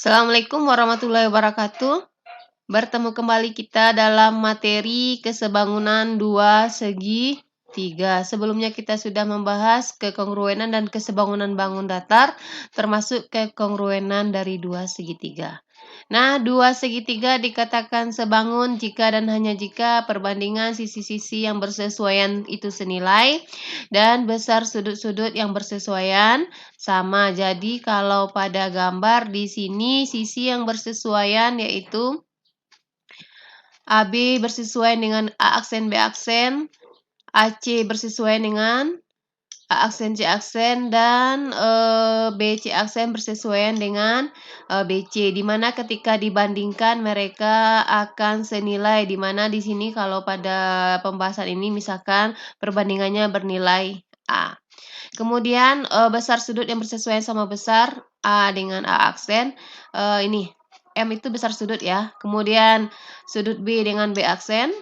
Assalamualaikum warahmatullahi wabarakatuh. Bertemu kembali kita dalam materi kesebangunan dua segi tiga. Sebelumnya kita sudah membahas kekongruenan dan kesebangunan bangun datar, termasuk kekongruenan dari dua segitiga. Nah, dua segitiga dikatakan sebangun jika dan hanya jika perbandingan sisi-sisi yang bersesuaian itu senilai dan besar sudut-sudut yang bersesuaian sama. Jadi kalau pada gambar di sini sisi yang bersesuaian yaitu AB bersesuaian dengan A aksen B aksen, AC bersesuaian dengan A aksen C aksen, dan BC aksen bersesuaian dengan BC, di mana ketika dibandingkan mereka akan senilai, di mana di sini kalau pada pembahasan ini misalkan perbandingannya bernilai A. Kemudian besar sudut yang bersesuaian sama besar A dengan A aksen, ini M itu besar sudut ya. Kemudian sudut B dengan B aksen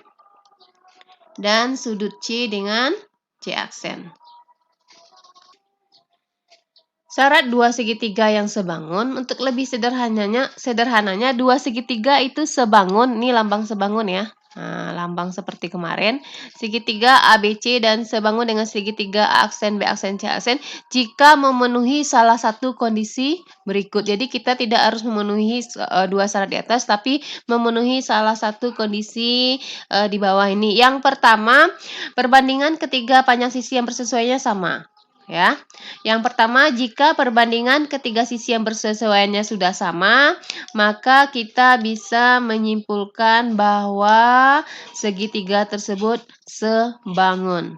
dan sudut C dengan C aksen. Syarat dua segitiga yang sebangun, untuk lebih sederhananya dua segitiga itu sebangun, ini lambang sebangun ya. Nah, lambang seperti kemarin, segitiga ABC dan sebangun dengan segitiga A aksen, B aksen, C aksen jika memenuhi salah satu kondisi berikut. Jadi kita tidak harus memenuhi dua syarat di atas, tapi memenuhi salah satu kondisi di bawah ini. Yang pertama, perbandingan ketiga panjang sisi yang bersesuaiannya sama. Ya, yang pertama, jika perbandingan ketiga sisi yang bersesuaiannya sudah sama, maka kita bisa menyimpulkan bahwa segitiga tersebut sebangun.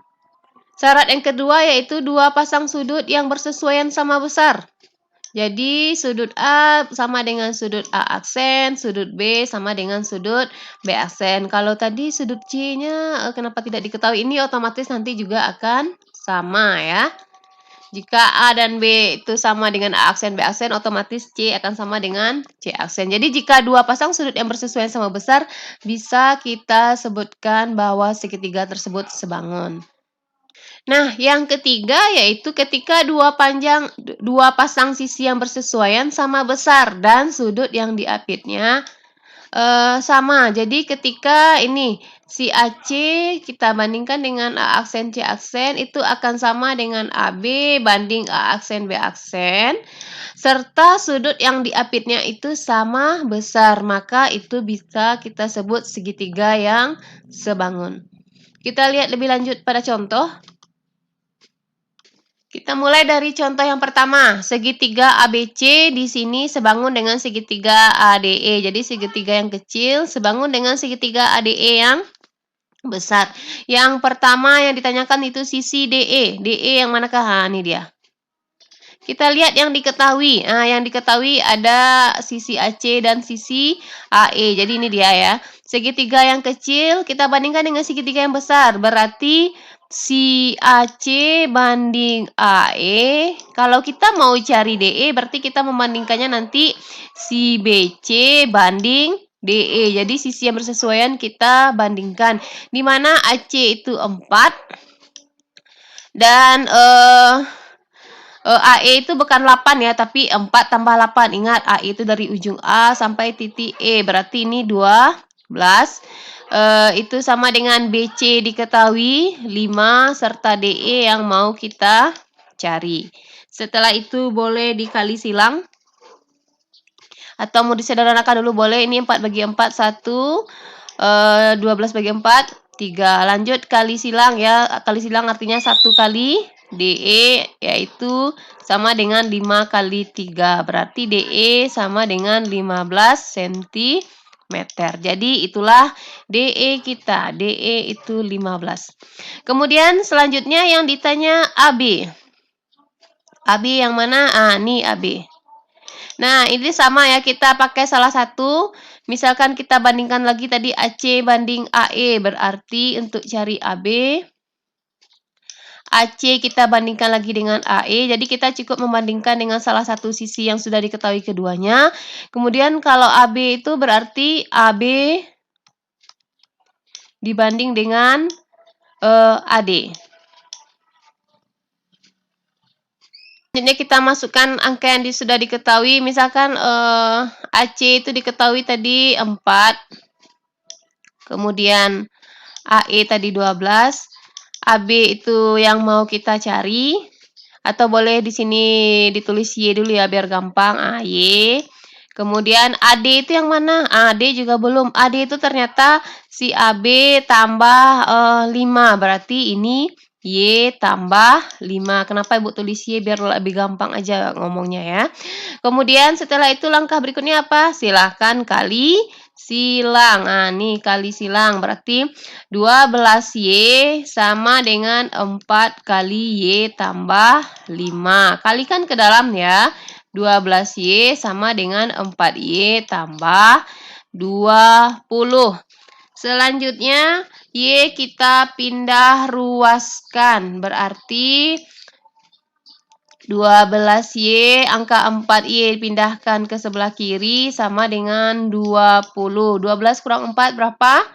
Syarat yang kedua yaitu dua pasang sudut yang bersesuaian sama besar. Jadi sudut A sama dengan sudut A aksen, sudut B sama dengan sudut B aksen. Kalau tadi sudut C-nya kenapa tidak diketahui, ini otomatis nanti juga akan sama ya. Jika A dan B itu sama dengan A aksen, B aksen, otomatis C akan sama dengan C aksen. Jadi jika dua pasang sudut yang bersesuaian sama besar, bisa kita sebutkan bahwa segitiga tersebut sebangun. Nah, yang ketiga yaitu ketika dua pasang sisi yang bersesuaian sama besar dan sudut yang diapitnya sama. Jadi ketika ini si AC kita bandingkan dengan A aksen C aksen, itu akan sama dengan AB banding A aksen B aksen, serta sudut yang diapitnya itu sama besar, maka itu bisa kita sebut segitiga yang sebangun. Kita lihat lebih lanjut pada contoh. Kita mulai dari contoh yang pertama, segitiga ABC di sini sebangun dengan segitiga ADE. Jadi segitiga yang kecil sebangun dengan segitiga ADE yang besar. Yang pertama yang ditanyakan itu sisi DE. DE yang manakah? Nah, ini dia. Kita lihat yang diketahui. Nah, yang diketahui ada sisi AC dan sisi AE. Jadi ini dia ya. Segitiga yang kecil kita bandingkan dengan segitiga yang besar. Berarti si AC banding AE. Kalau kita mau cari DE, berarti kita membandingkannya nanti si BC banding DE. Jadi sisi yang bersesuaian kita bandingkan. Di mana AC itu 4 dan AE itu bukan 8 ya, tapi 4 tambah 8. Ingat, AE itu dari ujung A sampai titik E. Berarti ini 12. Itu sama dengan BC diketahui 5 serta DE yang mau kita cari. Setelah itu boleh dikali silang. Atau mau disederhanakan dulu boleh. Ini 4 bagi 4, 1. 12 bagi 4, 3. Lanjut kali silang ya. Kali silang artinya 1 kali DE yaitu sama dengan 5 kali 3. Berarti DE sama dengan 15 cm. Jadi itulah DE kita. DE itu 15. Kemudian selanjutnya yang ditanya AB. AB yang mana? Ah, ini AB. Nah, ini sama ya, kita pakai salah satu. Misalkan kita bandingkan lagi tadi AC banding AE, berarti untuk cari AB, AC kita bandingkan lagi dengan AE, jadi kita cukup membandingkan dengan salah satu sisi yang sudah diketahui keduanya. Kemudian kalau AB itu berarti AB dibanding dengan AD. Selanjutnya kita masukkan angka yang sudah diketahui, misalkan AC itu diketahui tadi 4, kemudian AE tadi 12, AB itu yang mau kita cari, atau boleh di sini ditulis Y dulu ya biar gampang. Y. Kemudian AD itu yang mana? AD juga belum. AD itu ternyata si AB tambah 5. Berarti ini Y tambah 5. Kenapa Ibu tulis Y? Biar lebih gampang aja ngomongnya ya. Kemudian setelah itu langkah berikutnya apa? Silahkan kali silang. Nah, nih kali silang. Berarti 12Y sama dengan 4 kali Y tambah 5. Kalikan ke dalam ya. 12Y sama dengan 4Y tambah 20. Selanjutnya, Y kita pindah ruaskan. Berarti 12Y, angka 4Y pindahkan ke sebelah kiri sama dengan 20. 12 kurang 4 berapa?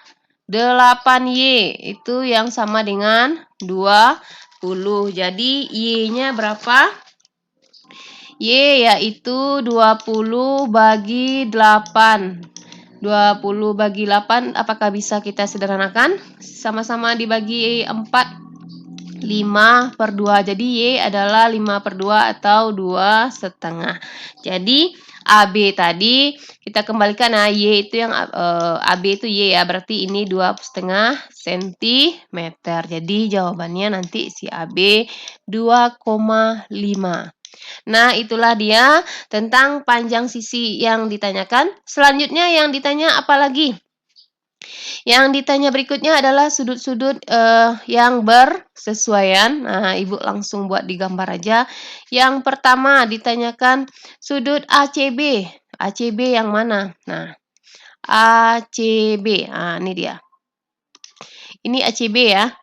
8Y. Itu yang sama dengan 20. Jadi Y-nya berapa? Y yaitu 20 bagi 8. 20 bagi 8, apakah bisa kita sederhanakan? Sama-sama dibagi 4. 5/2. Jadi Y adalah 5/2 atau 2,5. Jadi AB tadi kita kembalikan. Nah, Y itu yang AB itu Y ya. Berarti ini 2,5 cm. Jadi jawabannya nanti si AB 2,5. Nah, itulah dia tentang panjang sisi yang ditanyakan. Selanjutnya yang ditanya apa lagi? Yang ditanya berikutnya adalah sudut-sudut yang bersesuaian. Nah, Ibu langsung buat di gambar aja. Yang pertama ditanyakan sudut ACB. ACB yang mana? Nah, ACB. Nah, ini dia. Ini ACB ya.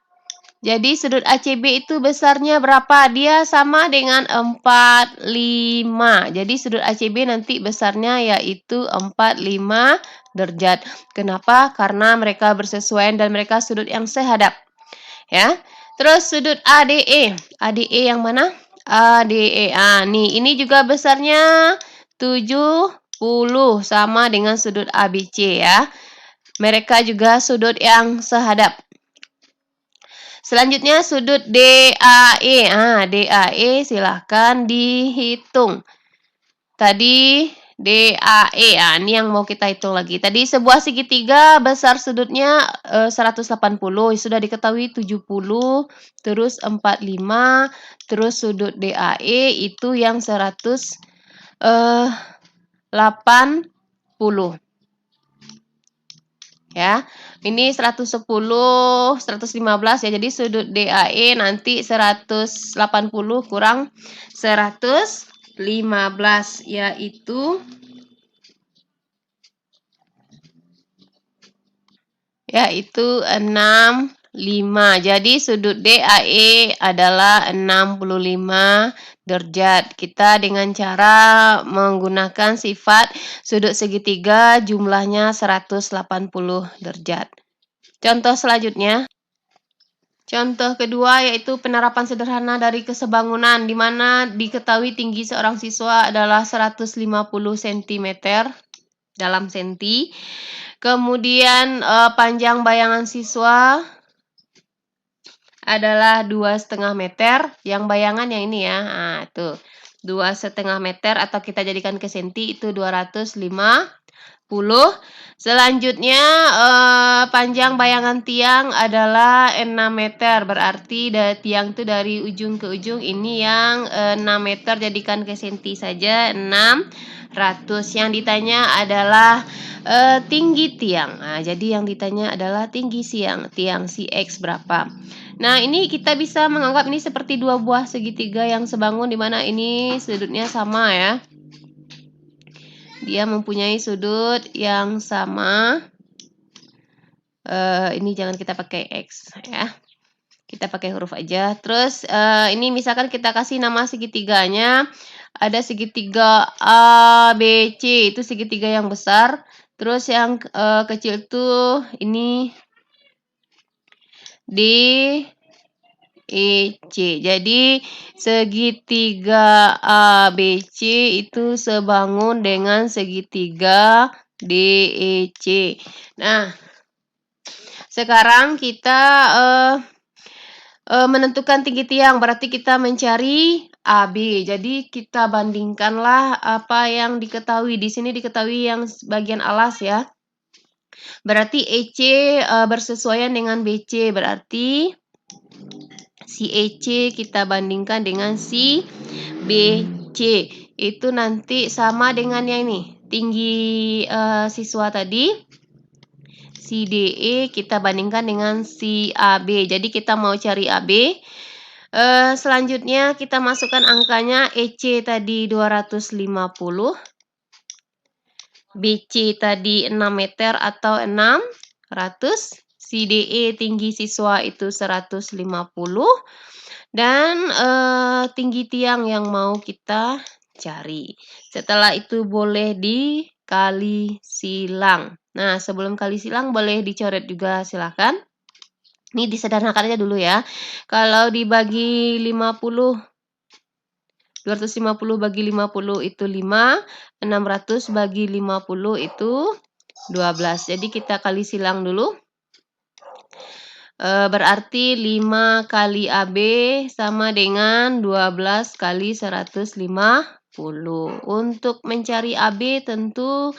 Jadi sudut ACB itu besarnya berapa? Dia sama dengan 45. Jadi sudut ACB nanti besarnya yaitu 45 derajat. Kenapa? Karena mereka bersesuaian dan mereka sudut yang sehadap. Ya. Terus sudut ADE. ADE yang mana? ADE. Nih, ini juga besarnya 70 sama dengan sudut ABC ya. Mereka juga sudut yang sehadap. Selanjutnya sudut DAE. DAE silahkan dihitung. Tadi DAE. Ini yang mau kita hitung lagi. Tadi sebuah segitiga besar sudutnya 180. Sudah diketahui 70, terus 45, terus sudut DAE itu yang 180. Ya. Ini 110, 115 ya. Jadi sudut DAE nanti 180 kurang 115 yaitu 65. Jadi sudut DAE adalah 65 derajat. Kita dengan cara menggunakan sifat sudut segitiga jumlahnya 180 derajat. Contoh selanjutnya. Contoh kedua yaitu penerapan sederhana dari kesebangunan di mana diketahui tinggi seorang siswa adalah 150 cm dalam senti. Kemudian panjang bayangan siswa adalah 2,5 meter. Yang bayangan yang ini ya. Nah, itu 2,5 meter atau kita jadikan ke senti itu 250. Selanjutnya panjang bayangan tiang adalah 6 meter. Berarti tiang itu dari ujung ke ujung ini yang 6 meter jadikan ke senti saja 600. Yang ditanya adalah tinggi tiang. Nah, jadi yang ditanya adalah tinggi tiang si X berapa. Nah, ini kita bisa menganggap ini seperti dua buah segitiga yang sebangun di mana ini sudutnya sama ya. Dia mempunyai sudut yang sama. Ini jangan kita pakai X ya. Kita pakai huruf aja. Terus ini misalkan kita kasih nama segitiganya. Ada segitiga ABC, itu segitiga yang besar. Terus yang kecil tuh ini DE DEC. Jadi segitiga ABC itu sebangun dengan segitiga DEC. Nah, sekarang kita menentukan tinggi tiang, berarti kita mencari AB. Jadi kita bandingkanlah apa yang diketahui. Di sini diketahui yang bagian alas ya. Berarti EC bersesuaian dengan BC, berarti si EC kita bandingkan dengan si BC. Itu nanti sama dengan yang ini. Tinggi siswa tadi, si DE kita bandingkan dengan si AB. Jadi kita mau cari AB. Selanjutnya kita masukkan angkanya. EC tadi 250. BC tadi 6 meter atau 600. Si DE tinggi siswa itu 150. Dan tinggi tiang yang mau kita cari. Setelah itu boleh dikali silang. Nah, sebelum kali silang boleh dicoret juga, silakan. Ini disederhanakan aja dulu ya. Kalau dibagi 50, 250 bagi 50 itu 5, 600 bagi 50 itu 12. Jadi kita kali silang dulu. Berarti 5 kali AB sama dengan 12 kali 150. Untuk mencari AB tentu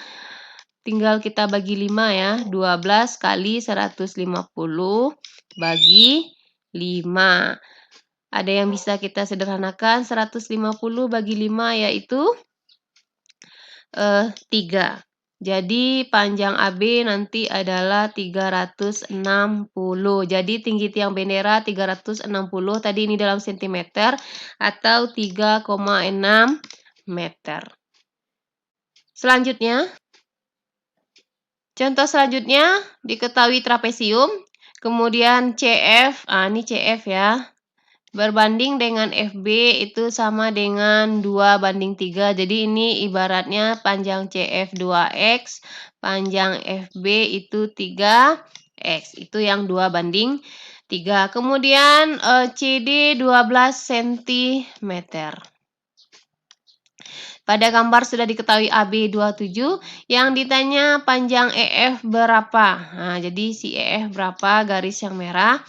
tinggal kita bagi 5 ya. 12 kali 150 bagi 5. Ada yang bisa kita sederhanakan. 150 bagi 5 yaitu 3. Jadi panjang AB nanti adalah 360. Jadi tinggi tiang bendera 360. Tadi ini dalam sentimeter atau 3,6 meter. Selanjutnya, contoh selanjutnya diketahui trapesium. Kemudian CF, ini CF ya. Berbanding dengan FB itu sama dengan 2:3. Jadi ini ibaratnya panjang CF 2X, panjang FB itu 3X. Itu yang 2:3. Kemudian CD 12 cm. Pada gambar sudah diketahui AB 27, yang ditanya panjang EF berapa. Nah, jadi si EF berapa, garis yang merah.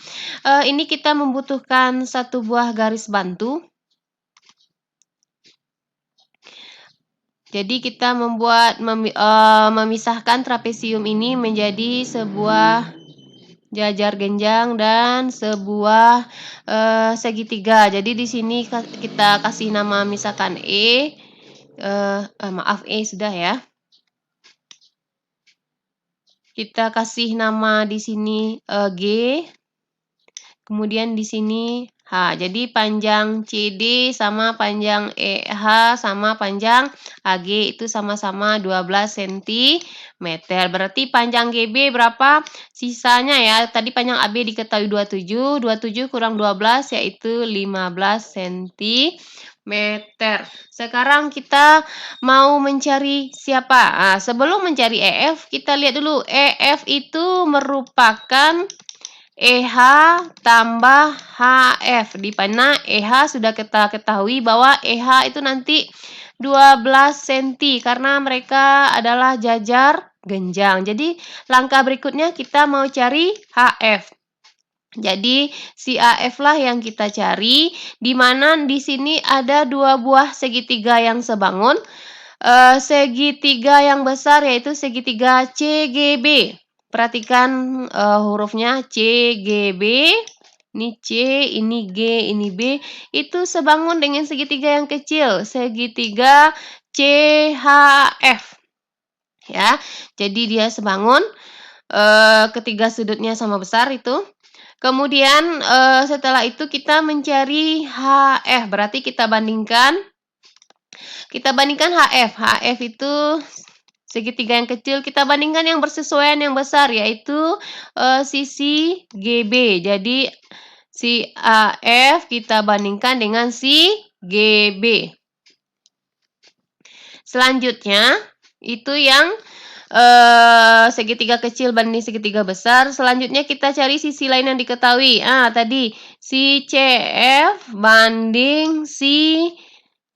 Ini kita membutuhkan satu buah garis bantu. Jadi kita memisahkan trapesium ini menjadi sebuah jajar genjang dan sebuah segitiga. Jadi di sini kita kasih nama misalkan E. Maaf, E sudah ya. Kita kasih nama di sini G. Kemudian di sini H. Jadi panjang CD sama panjang EH sama panjang AG itu sama-sama 12 cm. Berarti panjang GB berapa? Sisanya ya. Tadi panjang AB diketahui 27. 27 kurang 12 yaitu 15 cm. Sekarang kita mau mencari siapa? Nah, sebelum mencari EF, kita lihat dulu. EF itu merupakan EH tambah HF. Di mana EH sudah kita ketahui bahwa EH itu nanti 12 cm karena mereka adalah jajar genjang. Jadi langkah berikutnya kita mau cari HF. Jadi si AF lah yang kita cari, di mana di sini ada dua buah segitiga yang sebangun. Segitiga yang besar yaitu segitiga CGB. Perhatikan hurufnya CGB. Ini C, ini G, ini B. Itu sebangun dengan segitiga yang kecil, segitiga CHF. Ya, jadi dia sebangun. Ketiga sudutnya sama besar itu. Kemudian setelah itu kita mencari HF, berarti kita bandingkan HF. HF itu segitiga yang kecil, kita bandingkan yang bersesuaian yang besar, yaitu sisi GB. Jadi si AF kita bandingkan dengan si GB. Selanjutnya itu yang segitiga kecil banding segitiga besar. Selanjutnya kita cari sisi lain yang diketahui. Tadi si CF banding si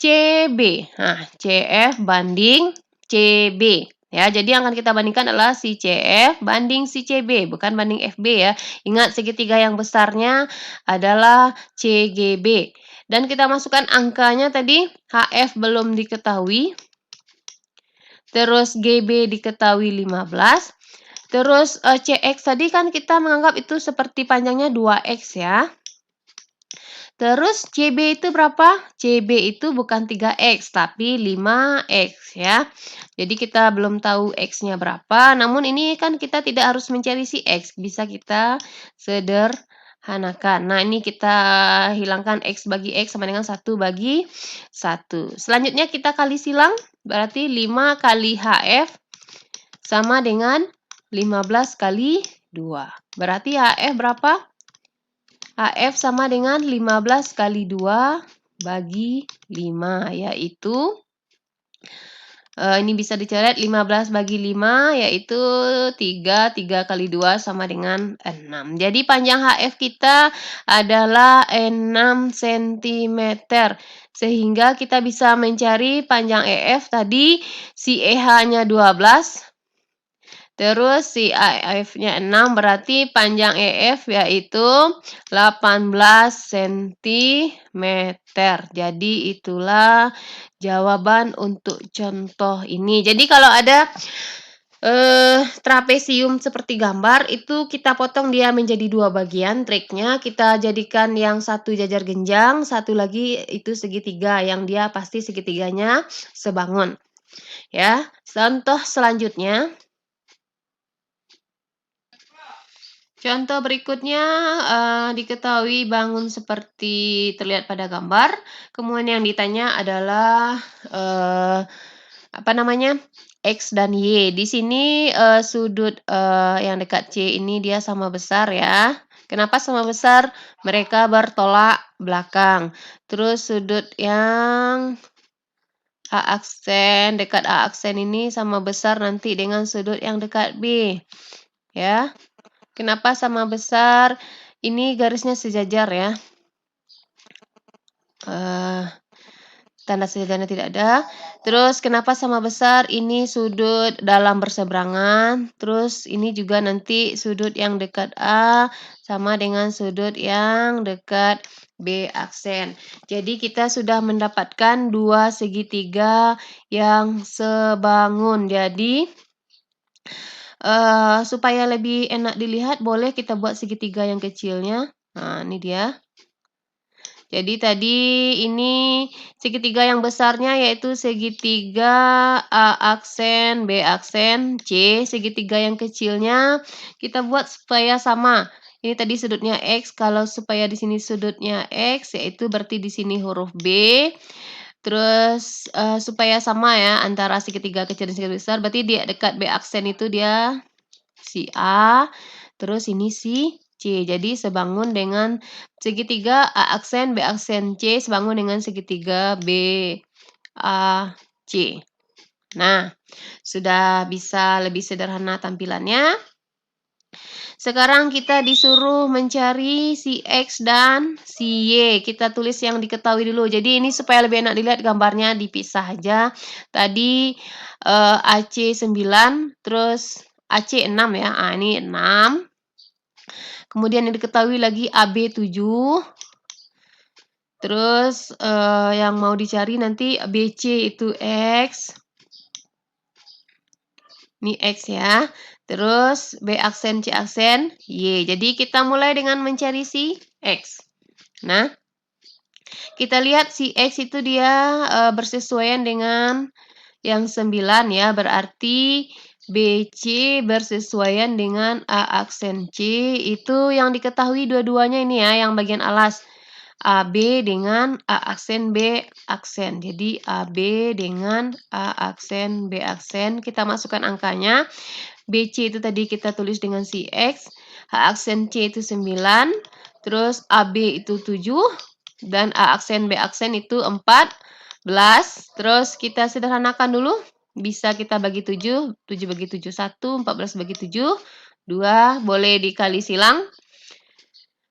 CB. CF banding CB. Ya, jadi yang akan kita bandingkan adalah si CF banding si CB, bukan banding FB ya. Ingat segitiga yang besarnya adalah CGB. Dan kita masukkan angkanya tadi, HF belum diketahui. Terus GB diketahui 15. Terus CX tadi kan kita menganggap itu seperti panjangnya 2X ya. Terus CB itu berapa? CB itu bukan 3X, tapi 5X ya. Jadi kita belum tahu X-nya berapa, namun ini kan kita tidak harus mencari si X, bisa kita sederhanakan. Nah, ini kita hilangkan X bagi X sama dengan 1 bagi 1. Selanjutnya kita kali silang, berarti 5 kali HF sama dengan 15 kali 2. Berarti HF berapa? HF sama dengan 15 kali 2 bagi 5, yaitu ini bisa dicoret 15 bagi 5, yaitu 3 kali 2 sama dengan 6. Jadi panjang HF kita adalah 6 cm. Sehingga kita bisa mencari panjang EF tadi, si EH-nya 12. Terus si AF-nya 6, berarti panjang EF yaitu 18 cm. Jadi itulah jawaban untuk contoh ini. Jadi kalau ada trapesium seperti gambar, itu kita potong dia menjadi 2 bagian. Triknya kita jadikan yang satu jajar genjang, satu lagi itu segitiga, yang dia pasti segitiganya sebangun. Ya, contoh selanjutnya. Contoh berikutnya diketahui bangun seperti terlihat pada gambar. Kemudian yang ditanya adalah X dan Y. Di sini sudut yang dekat C ini dia sama besar ya. Kenapa sama besar? Mereka bertolak belakang. Terus sudut yang A aksen, dekat A aksen ini sama besar nanti dengan sudut yang dekat B. Ya. Kenapa sama besar? Ini garisnya sejajar ya. Tanda sejajarnya tidak ada. Terus kenapa sama besar? Ini sudut dalam berseberangan. Terus ini juga nanti sudut yang dekat A sama dengan sudut yang dekat B aksen. Jadi kita sudah mendapatkan 2 segitiga yang sebangun. Jadi supaya lebih enak dilihat, boleh kita buat segitiga yang kecilnya. Nah, ini dia. Jadi tadi ini segitiga yang besarnya yaitu segitiga A aksen, B aksen, C. Segitiga yang kecilnya kita buat supaya sama. Ini tadi sudutnya X, kalau supaya di sini sudutnya X, yaitu berarti di sini huruf B. Terus supaya sama ya antara segitiga kecil dan segitiga besar, berarti dia dekat B aksen itu dia si A, terus ini si C. Jadi sebangun dengan segitiga A aksen, B aksen, C sebangun dengan segitiga B, A, C. Nah, sudah bisa lebih sederhana tampilannya. Sekarang kita disuruh mencari si X dan si Y. Kita tulis yang diketahui dulu. Jadi ini supaya lebih enak dilihat gambarnya dipisah aja. Tadi AC 9, terus AC 6 ya. Ini 6. Kemudian yang diketahui lagi AB 7. Terus yang mau dicari nanti BC itu X. Ini X ya. Terus B aksen, C aksen, Y. Jadi kita mulai dengan mencari si X. Nah, kita lihat si X itu dia bersesuaian dengan yang 9 ya. Berarti BC bersesuaian dengan A aksen C. Itu yang diketahui dua-duanya ini ya, yang bagian alas. AB dengan A aksen, B aksen. Jadi AB dengan A aksen, B aksen. Kita masukkan angkanya. BC itu tadi kita tulis dengan si X, H aksen C itu 9, terus AB itu 7, dan A aksen B aksen itu 14. Terus kita sederhanakan dulu. bisa kita bagi 7, 7 bagi 7 1, 14 bagi 7, 2, boleh dikali silang.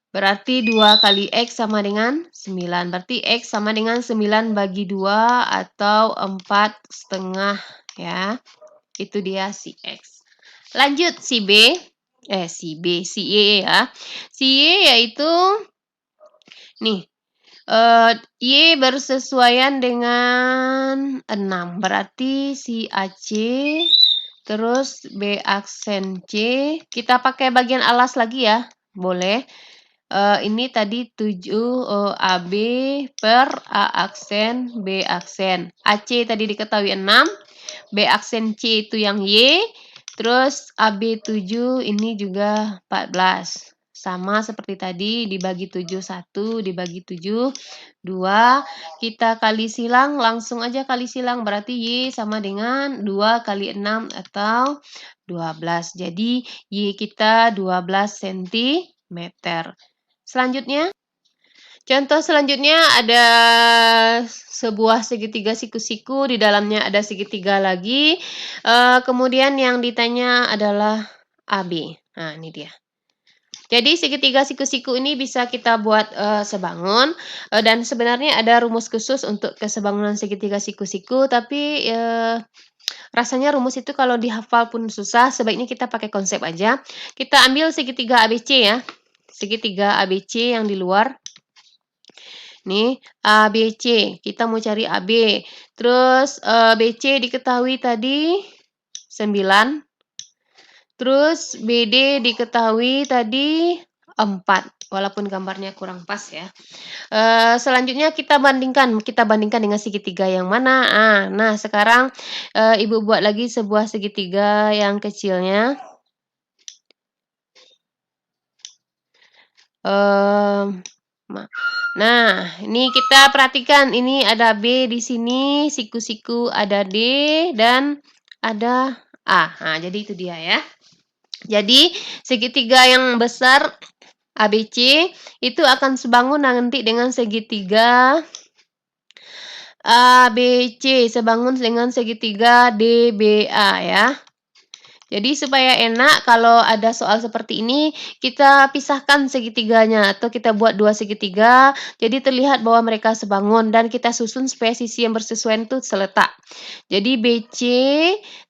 Berarti 2 kali X sama dengan 9. Berarti X sama dengan 9 bagi 2 atau 4,5 ya. Itu dia si X. Lanjut si B. Si Y ya. Si Y yaitu nih, Y bersesuaian dengan 6. Berarti si AC terus B aksen C, kita pakai bagian alas lagi ya. Boleh. Ini tadi 7 AB per A aksen B aksen. AC tadi diketahui 6, B aksen C itu yang Y, terus AB 7 ini juga 14. Sama seperti tadi, dibagi 7 1, dibagi 7 2, kita kali silang, langsung aja kali silang, berarti Y sama dengan 2 kali 6 atau 12. Jadi Y kita 12 cm. Selanjutnya, contoh selanjutnya ada sebuah segitiga siku-siku, di dalamnya ada segitiga lagi, kemudian yang ditanya adalah AB. Nah, ini dia. Jadi segitiga siku-siku ini bisa kita buat sebangun, dan sebenarnya ada rumus khusus untuk kesebangunan segitiga siku-siku, tapi rasanya rumus itu kalau dihafal pun susah, sebaiknya kita pakai konsep aja. Kita ambil segitiga ABC ya. Segitiga ABC yang di luar. Nih, ABC. Kita mau cari AB. Terus BC diketahui tadi 9. Terus BD diketahui tadi 4. Walaupun gambarnya kurang pas ya. Selanjutnya kita bandingkan dengan segitiga yang mana. Nah, sekarang Ibu buat lagi sebuah segitiga yang kecilnya. Nah, ini kita perhatikan, ini ada B di sini, siku-siku ada D dan ada A. Nah, jadi itu dia ya. Jadi segitiga yang besar ABC itu akan sebangun nanti dengan segitiga ABC, sebangun dengan segitiga DBA ya. Jadi supaya enak kalau ada soal seperti ini, kita pisahkan segitiganya atau kita buat 2 segitiga, jadi terlihat bahwa mereka sebangun dan kita susun supaya sisi yang bersesuaian itu seletak. Jadi BC,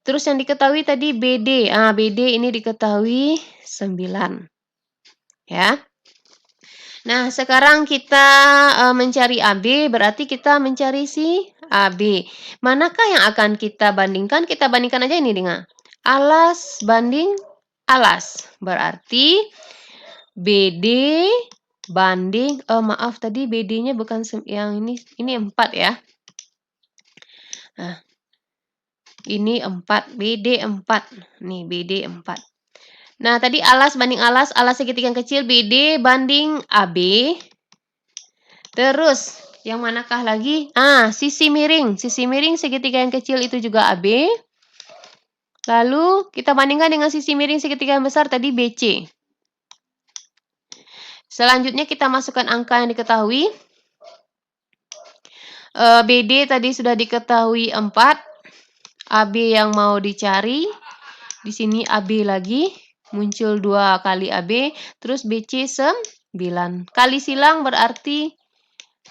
terus yang diketahui tadi BD. BD ini diketahui 9. Ya. Nah, sekarang kita mencari AB, berarti kita mencari si AB. Manakah yang akan kita bandingkan? Kita bandingkan aja ini dengan alas banding alas. Berarti BD banding, maaf tadi BD-nya bukan yang ini 4 ya. Nah, ini 4, BD 4. Nih, BD 4. Nah, tadi alas banding alas segitiga yang kecil BD banding AB. Terus, yang manakah lagi? Sisi miring. Sisi miring segitiga yang kecil itu juga AB. Lalu, kita bandingkan dengan sisi miring segitiga yang besar tadi BC. Selanjutnya, kita masukkan angka yang diketahui. BD tadi sudah diketahui 4. AB yang mau dicari. Di sini AB lagi. Muncul 2 kali AB. Terus BC 9. Kali silang berarti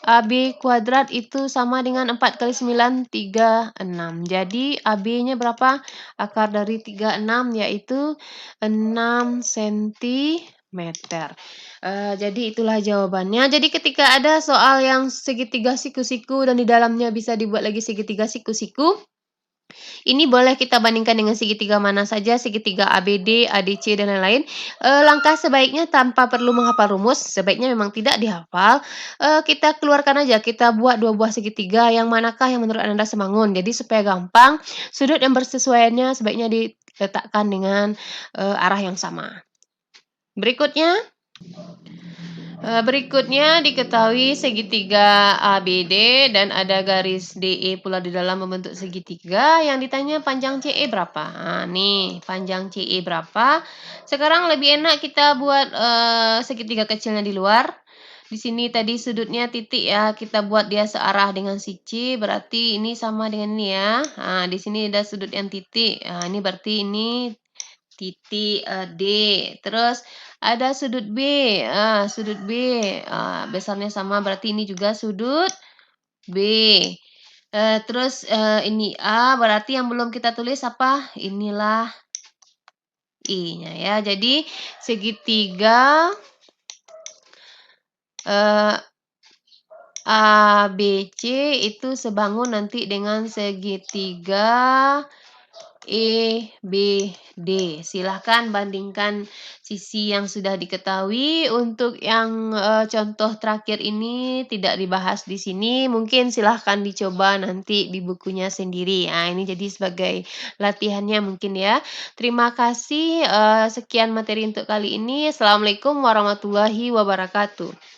AB kuadrat itu sama dengan 4 kali 9, 36. Jadi AB-nya berapa? Akar dari 36 yaitu 6 cm. Jadi itulah jawabannya. Jadi ketika ada soal yang segitiga siku-siku dan di dalamnya bisa dibuat lagi segitiga siku-siku, ini boleh kita bandingkan dengan segitiga mana saja, segitiga ABD, ADC, dan lain-lain. Langkah sebaiknya tanpa perlu menghafal rumus, sebaiknya memang tidak dihafal. Kita keluarkan aja, kita buat 2 buah segitiga, yang manakah yang menurut Anda sebangun. Jadi supaya gampang, sudut yang bersesuaiannya sebaiknya diletakkan dengan arah yang sama. Berikutnya diketahui segitiga ABD dan ada garis DE pula di dalam membentuk segitiga. Yang ditanya panjang CE berapa? Nih, panjang CE berapa? Sekarang lebih enak kita buat segitiga kecilnya di luar. Di sini tadi sudutnya titik ya, kita buat dia searah dengan si C, berarti ini sama dengan ini ya. Nah, di sini ada sudut yang titik, ini berarti ini titik, D. Terus ada sudut B, sudut B, besarnya sama berarti ini juga sudut B. Terus, ini A, berarti yang belum kita tulis apa? Inilah I-nya ya. Jadi segitiga, eee, ABC itu sebangun nanti dengan segitiga EBD. Silahkan bandingkan sisi yang sudah diketahui. Untuk yang, contoh terakhir ini tidak dibahas di sini, mungkin silahkan dicoba nanti di bukunya sendiri. Ini jadi sebagai latihannya mungkin ya. Terima kasih, sekian materi untuk kali ini. Assalamualaikum warahmatullahi wabarakatuh.